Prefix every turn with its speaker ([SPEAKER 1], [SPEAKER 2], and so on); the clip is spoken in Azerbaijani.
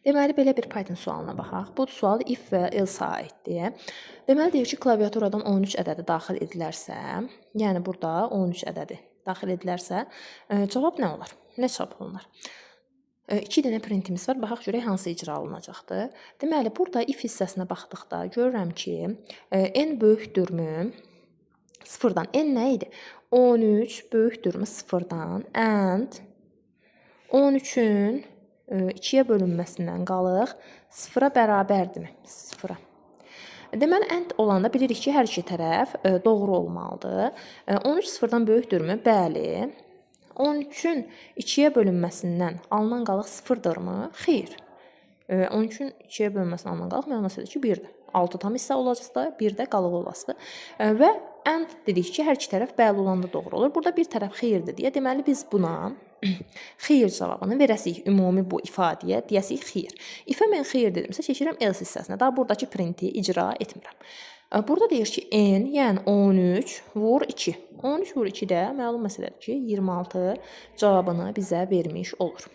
[SPEAKER 1] Deməli, belə bir Python sualına baxaq. Bu sual if və else aiddir. Deməli, deyir ki, klaviaturadan 13 ədədi daxil edilərsə, yəni burada 13 ədədi daxil edilərsə, cavab nə olar? Nə çap olunur? 2 dənə printimiz var. Baxaq görək hansı icra olunacaqdır. Deməli, burada if hissəsinə baxdıqda görürəm ki, n böyükdürmü 0-dan. N nə idi? 13 böyükdürmü 0-dan and 13-ün 2-yə bölünməsindən qalıq 0-a bərabərdirmi? 0-a. Deməli, and olanda bilirik ki, hər iki tərəf doğru olmalıdır. 13 0-dan böyükdürmü? Bəli. 13-ün 2-yə bölünməsindən alınan qalıq 0-dırmı? Xeyr. 13-ün 2-yə bölünməsindən alınan qalıq məlumat ki, 1-dir. 6 tam hissə olacaqsa, 1 də qalıq olasıdır. Və and dedik ki, hər iki tərəf bəli olanda doğru olur. Burada bir tərəf xeyirdir deyə, deməli biz buna xeyir cavabını verəsik ümumi bu ifadəyə, deyəsik xeyir. If-ə mən xeyir dedimsə, keçirəm else hissəsinə. Daha buradakı printi icra etmirəm. Burada deyir ki, n, yəni 13 vur 2. 13 vur 2 də məlum məsələdir ki, 26 cavabını bizə vermiş olur.